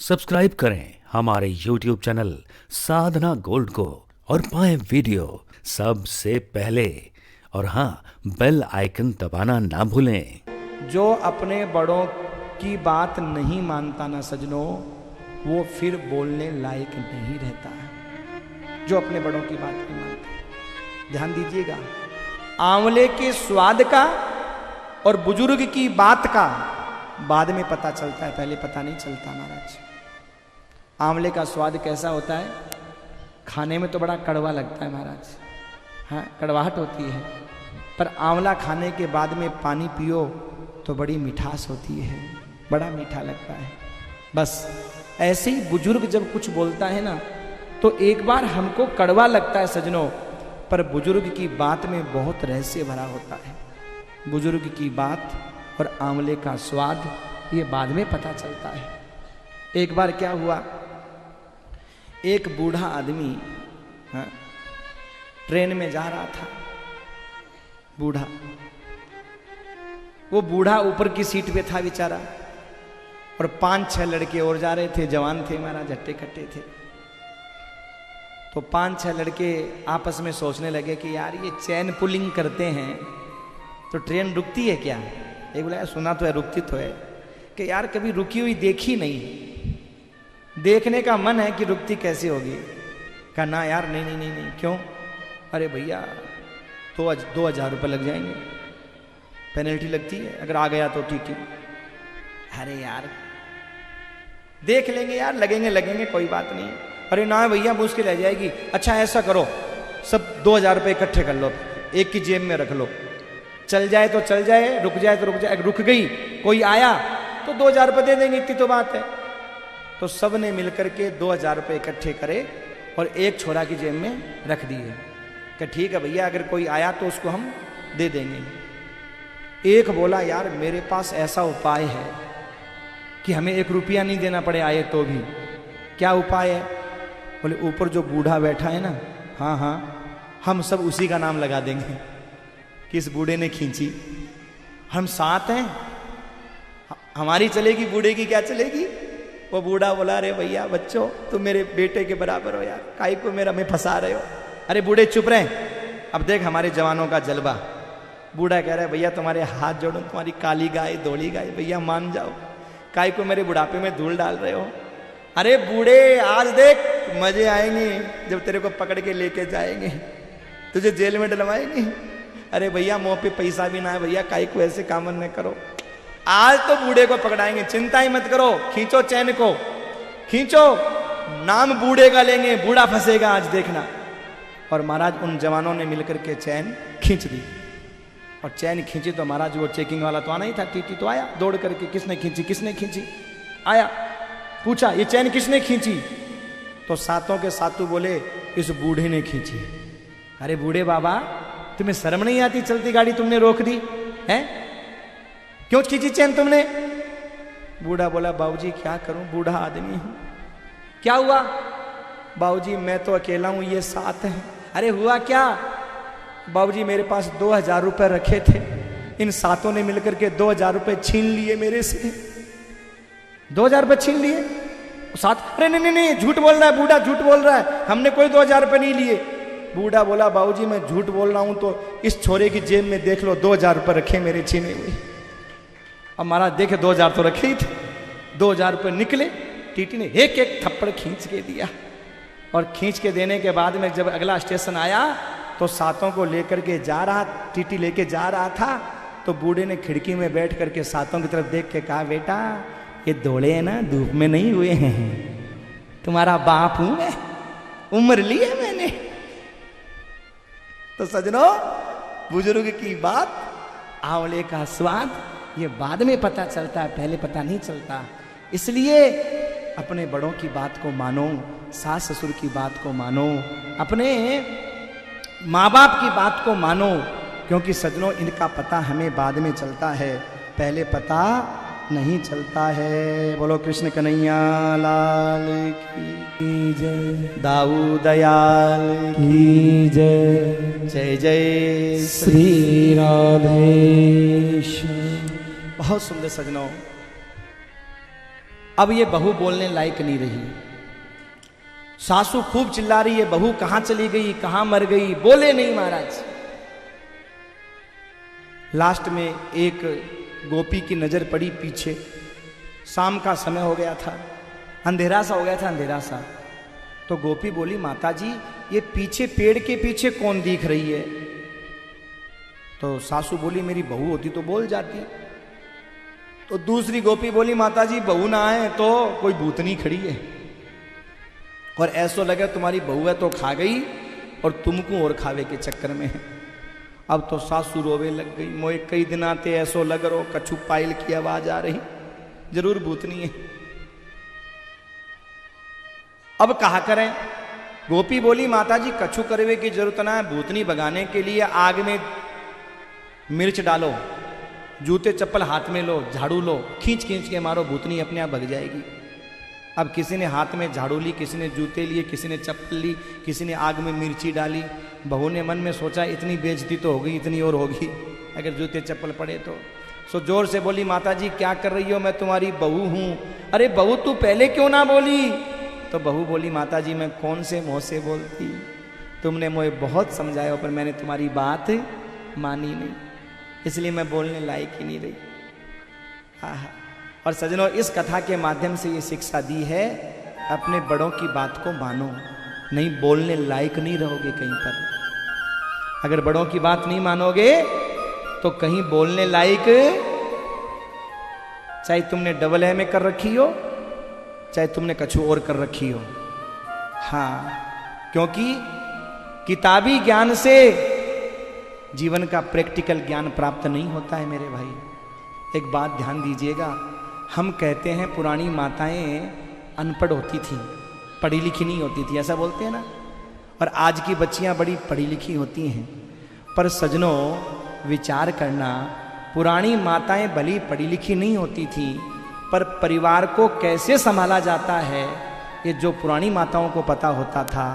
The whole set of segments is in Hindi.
सब्सक्राइब करें हमारे YouTube चैनल साधना गोल्ड को और पाएं वीडियो सबसे पहले। और हाँ, बेल आइकन दबाना ना भूलें। जो अपने बड़ों की बात नहीं मानता ना सजनों, वो फिर बोलने लायक नहीं रहता है। जो अपने बड़ों की बात नहीं मानता, ध्यान दीजिएगा, आंवले के स्वाद का और बुजुर्ग की बात का बाद में पता चलता है, पहले पता नहीं चलता महाराज। आंवले का स्वाद कैसा होता है? खाने में तो बड़ा कड़वा लगता है महाराज, हाँ कड़वाहट होती है, पर आंवला खाने के बाद में पानी पियो तो बड़ी मिठास होती है, बड़ा मीठा लगता है। बस ऐसे ही बुजुर्ग जब कुछ बोलता है ना, तो एक बार हमको कड़वा लगता है सजनों, पर बुजुर्ग की बात में बहुत रहस्य भरा होता है। बुजुर्ग की बात और आंवले का स्वाद ये बाद में पता चलता है। एक बार क्या हुआ, एक बूढ़ा आदमी हाँ, ट्रेन में जा रहा था। बूढ़ा, वो बूढ़ा ऊपर की सीट पे था बेचारा, और 5-6 लड़के और जा रहे थे, जवान थे महाराज, हट्टे कट्टे थे। तो 5-6 लड़के आपस में सोचने लगे कि यार ये चैन पुलिंग करते हैं तो ट्रेन रुकती है क्या? एक बोला सुना तो है रुकती तो है, कि यार कभी रुकी हुई देखी नहीं, देखने का मन है कि रुकती कैसे होगी। कहा ना यार नहीं नहीं नहीं नहीं। क्यों? अरे भैया 2000 रुपये लग जाएंगे, पेनल्टी लगती है अगर आ गया तो टीटी। अरे यार देख लेंगे यार, लगेंगे कोई बात नहीं। अरे ना भैया मुश्किल रह जाएगी। अच्छा ऐसा करो, सब 2000 रुपये इकट्ठे कर लो, एक की जेब में रख लो, चल जाए तो चल जाए, रुक जाए तो रुक जाए, रुक गई कोई आया तो 2000 रुपये दे देंगे, इतनी तो बात है। तो सब ने मिलकर के 2000 रुपये इकट्ठे करे और एक छोरा की जेब में रख दिए कि ठीक है भैया अगर कोई आया तो उसको हम दे देंगे। एक बोला यार मेरे पास ऐसा उपाय है कि हमें 1 रुपया नहीं देना पड़े आए तो भी। क्या उपाय है? बोले ऊपर जो बूढ़ा बैठा है ना, हाँ हाँ हम सब उसी का नाम लगा देंगे कि इस बूढ़े ने खींची, हम साथ हैं, हमारी चलेगी, बूढ़े की क्या चलेगी। वो बूढ़ा बोला अरे भैया बच्चों तुम मेरे बेटे के बराबर हो यार, काई को मेरा में फंसा रहे हो। अरे बूढ़े चुप रहे, अब देख हमारे जवानों का जलवा। बूढ़ा कह रहा है भैया तुम्हारे हाथ जोड़ो, तुम्हारी काली गाय धोली गाय, भैया मान जाओ, काई को मेरे बुढ़ापे में धूल डाल रहे हो। अरे बूढ़े आज देख मजे आएंगे जब तेरे को पकड़ के लेके जाएंगे, तुझे जेल में डलवाएंगे। अरे भैया मुंह पे पैसा भी ना है भैया, काई को ऐसे काम न करो, आज तो बूढ़े को पकड़ाएंगे, चिंता ही मत करो, खींचो चैन को, खींचो, नाम बूढ़े का लेंगे, बूढ़ा फंसेगा आज देखना। और महाराज उन जवानों ने मिलकर के चैन खींच दी, और चैन खींची तो महाराज वो चेकिंग वाला तो आना ही था, टीटी तो आया दौड़ करके, किसने खींची आया, पूछा ये चैन किसने खींची? तो सातों के सातों बोले इस बूढ़े ने खींची। अरे बूढ़े बाबा तुम्हें शर्म नहीं आती, चलती गाड़ी तुमने रोक दी है, क्यों खींची चैन तुमने? बूढ़ा बोला बाबूजी क्या करूं, बूढ़ा आदमी हूं। क्या हुआ? बाबूजी मैं तो अकेला हूं, ये 7 हैं। अरे हुआ क्या? बाबूजी मेरे पास 2000 रुपये रखे थे, इन 7 ने मिलकर के 2000 रुपये छीन लिए मेरे से। 2000 रुपये छीन लिए 7? अरे नहीं नहीं नहीं झूठ बोल रहा है बूढ़ा, झूठ बोल रहा है, हमने कोई 2000 रुपये नहीं लिए। बूढ़ा बोला बाबूजी मैं झूठ बोल रहा हूं तो इस छोरे की जेब में देख लो 2000 रुपये रखे मेरे छीने हुए। अब महाराज देखे 2000 तो रखे ही थे, 2000 रुपये निकले, टीटी ने एक एक थप्पड़ खींच के दिया, और खींच के देने के बाद में जब अगला स्टेशन आया तो 7 को लेकर के जा रहा, टीटी लेके जा रहा था, तो बूढ़े ने खिड़की में बैठ करके 7 की तरफ देख के कहा बेटा ये दौड़े हैं ना धूप में नहीं हुए हैं, तुम्हारा बाप हूं मैं, उम्र ली है मैंने। तो सजनों बुजुर्ग की बात, आंवले का स्वाद ये बाद में पता चलता है, पहले पता नहीं चलता। इसलिए अपने बड़ों की बात को मानो, सास ससुर की बात को मानो, अपने माँ बाप की बात को मानो, क्योंकि सजनों इनका पता हमें बाद में चलता है, पहले पता नहीं चलता है। बोलो कृष्ण कन्हैया लाल की जय, दाऊ दयाल की जय, जय जय श्री राधेश। बहुत सुंदर सजनों, अब ये बहू बोलने लायक नहीं रही। सासू खूब चिल्ला रही है, बहू कहां चली गई, कहां मर गई, बोले नहीं महाराज। लास्ट में एक गोपी की नजर पड़ी पीछे, शाम का समय हो गया था, अंधेरा सा हो गया था, अंधेरा सा। तो गोपी बोली, माता जी ये पीछे पेड़ के पीछे कौन दिख रही है? तो सासू बोली, मेरी बहू होती तो बोल जाती। तो दूसरी गोपी बोली, माता जी बहू ना आए तो कोई भूतनी खड़ी है, और ऐसा लगे तुम्हारी बहू है तो खा गई और तुमको और खावे के चक्कर में है। अब तो सासू रोवे लग गई, मोए कई दिन आते ऐसो लग रो, कछु पायल की आवाज आ रही, जरूर भूतनी है। अब कहा करें? गोपी बोली, माता जी कछु करवे की जरूरत ना है, भूतनी भगाने के लिए आग में मिर्च डालो, जूते चप्पल हाथ में लो, झाड़ू लो, खींच खींच के मारो, भूतनी अपने आप भग जाएगी। अब किसी ने हाथ में झाड़ू ली, किसी ने जूते लिए, किसी ने चप्पल ली, किसी ने आग में मिर्ची डाली। बहू ने मन में सोचा इतनी बेइज्जती तो होगी, इतनी और होगी अगर जूते चप्पल पड़े तो। सो जोर से बोली, माता जी क्या कर रही हो, मैं तुम्हारी बहू हूं। अरे बहू तू पहले क्यों ना बोली? तो बहू बोली, माता जी मैं कौन से मुंह से बोलती, तुमने मुझे बहुत समझाया पर मैंने तुम्हारी बात मानी नहीं, इसलिए मैं बोलने लायक ही नहीं रही। आहा। और सजनों, इस कथा के माध्यम से ये शिक्षा दी है, अपने बड़ों की बात को मानो, नहीं बोलने लायक नहीं रहोगे कहीं पर। अगर बड़ों की बात नहीं मानोगे तो कहीं बोलने लायक, चाहे तुमने डबल है में कर रखी हो, चाहे तुमने कछु और कर रखी हो। हाँ, क्योंकि किताबी ज्ञान से जीवन का प्रैक्टिकल ज्ञान प्राप्त नहीं होता है मेरे भाई। एक बात ध्यान दीजिएगा, हम कहते हैं पुरानी माताएं अनपढ़ होती थी, पढ़ी लिखी नहीं होती थी, ऐसा बोलते हैं ना, और आज की बच्चियां बड़ी पढ़ी लिखी होती हैं। पर सजनों विचार करना, पुरानी माताएं भली पढ़ी लिखी नहीं होती थी, पर परिवार को कैसे संभाला जाता है ये जो पुरानी माताओं को पता होता था,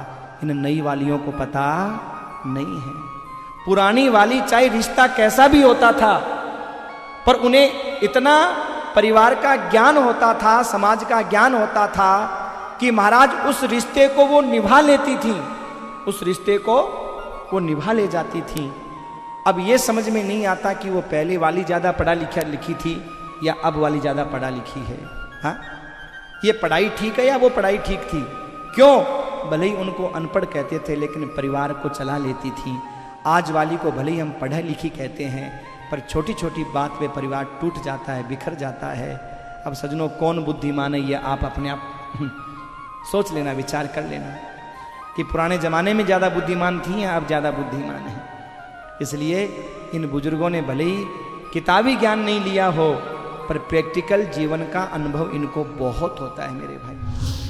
इन नई वालियों को पता नहीं है। पुरानी वाली चाहे रिश्ता कैसा भी होता था, पर उन्हें इतना परिवार का ज्ञान होता था, समाज का ज्ञान होता था कि महाराज उस रिश्ते को वो निभा लेती थी, उस रिश्ते को वो निभा ले जाती थी। अब ये समझ में नहीं आता कि वो पहले वाली ज्यादा पढ़ा लिखी थी या अब वाली ज्यादा पढ़ा लिखी है। हाँ, ये पढ़ाई ठीक है या वो पढ़ाई ठीक थी? क्यों? भले ही उनको अनपढ़ कहते थे लेकिन परिवार को चला लेती थी। आज वाली को भले ही हम पढ़ा लिखी कहते हैं, पर छोटी छोटी बात पे परिवार टूट जाता है, बिखर जाता है। अब सजनों, कौन बुद्धिमान है ये आप अपने आप सोच लेना, विचार कर लेना कि पुराने जमाने में ज़्यादा बुद्धिमान थी या अब ज़्यादा बुद्धिमान है। इसलिए इन बुजुर्गों ने भले ही किताबी ज्ञान नहीं लिया हो, पर प्रैक्टिकल जीवन का अनुभव इनको बहुत होता है मेरे भाई।